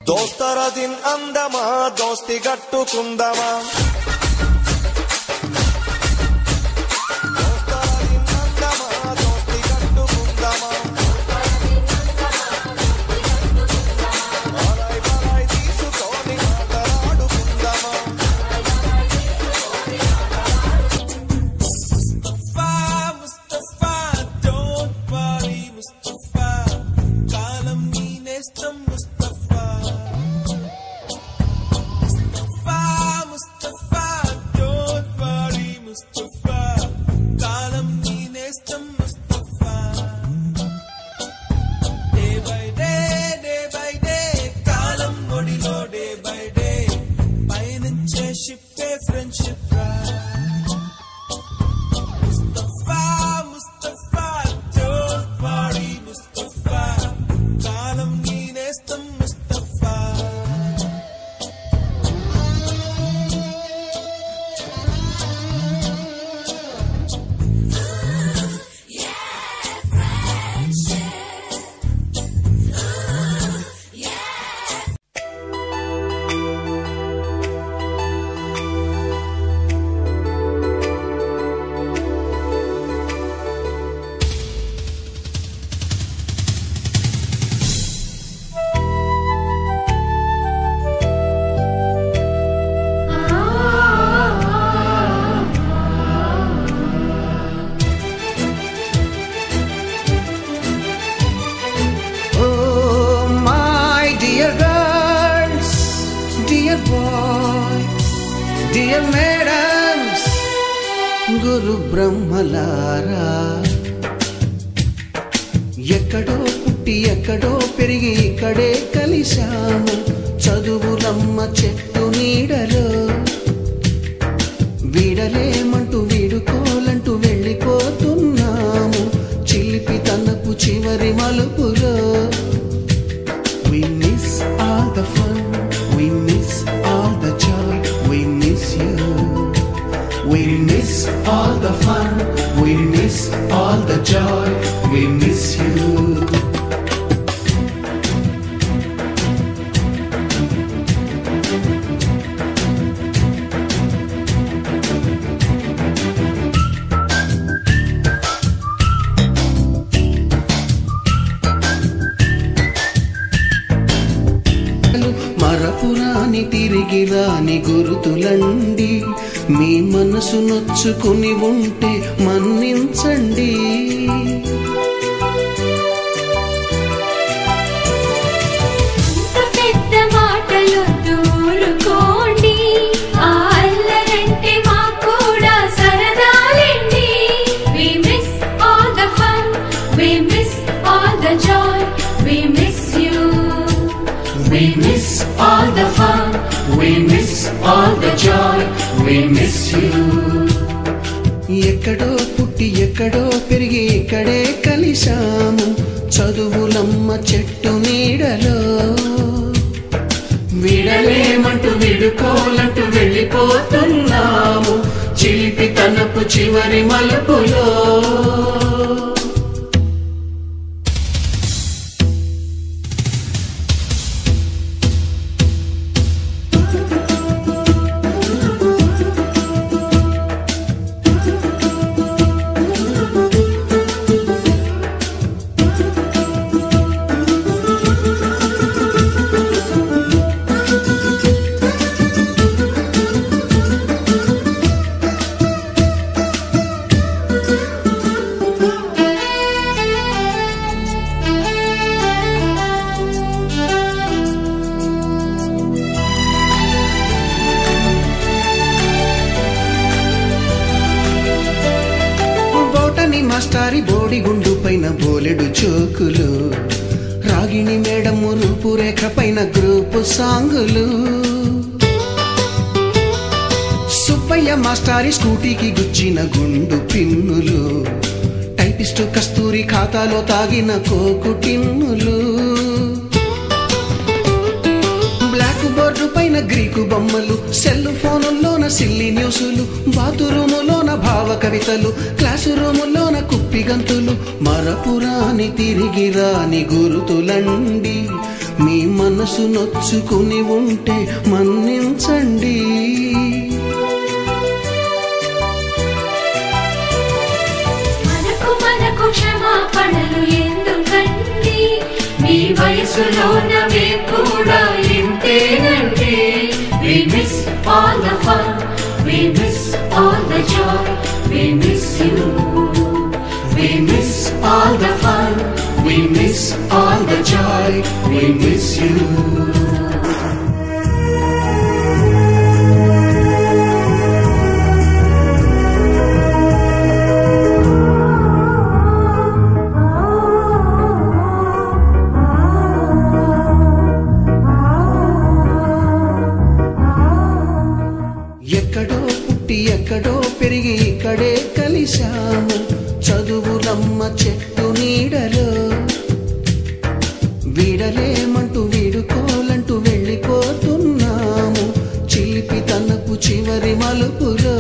దోస్తర దిన్ అందమా దోస్తి గట్టుకుందమా గురు బ్రహ్మలారా ఎక్కడో పుట్టి ఎక్కడో పెరిగి ఇక్కడే కలిశాము చదువులమ్మ చెట్టు నీడలో వీడలేమంటూ వీడుకోలంటూ వెళ్ళిపోతున్నాము చిలిపి తనపు చివరి మలుపులో We miss all the fun, we miss all the joy, we miss you. We miss all the fun, we miss all the joy, we miss you. మరపురాని తిరిగి రాని గురుతులండి మీ మనసు నొచ్చుకుని ఉంటే మన్నించండి పెద్ద మాటలు దూరుకోండి అల్లరంటే మాకు కూడా సరదాలండి We miss all the fun, we miss all the joy, we miss you. We miss all the fun, we miss all the joy, we miss you. ఎక్కడో పుట్టి ఎక్కడో పెరిగి ఇక్కడే కలిశాము చదువులమ్మ చెట్టు నీడలో వీడలేమంటూ విడుకోలంటూ వెళ్ళిపోతున్నాము చిలిపి తనపు చివరి మలుపులో మాస్టారి బోడిగుండు పైన బోలెడు చోకులు రాగిణి మేడము రూపురేఖ పైన గ్రూపు సాంగులు సుబ్బయ్య మాస్టారి స్కూటీకి గుచ్చిన గుండు పిన్నులు టైపిస్టు కస్తూరి ఖాతాలో తాగిన కోకు టిన్నులు బ్లాక్ బోర్డు పైన గ్రీకు బొమ్మలు సెల్ ఫోనుల్లోన సిల్లి న్యూసులు బాతురూములోన భావ కవితలు క్లాసు రూములోన కుప్పి గంతులు మరపురాని తిరిగి రాని గురుతులండి మీ మనసు నొచ్చుకుని ఉంటే మన్నించండి. మనకు క్షమాపణలు ఎందుకండి, మీ వయసులోన మేము కూడా ఇంతేనండి. We miss all the fun, we miss all the joy, we miss you. We miss all the fun, we miss all the joy, we miss you. ఎక్కడో పుట్టి ఎక్కడో పెరిగి ఇక్కడే కలిశాము, చదువులమ్మ చెట్టు నీడలో. వీడలేమంటూ వీడుకోలంటూ వెళ్ళిపోతున్నాము, చిలిపి తనకు చివరి మలుపులో.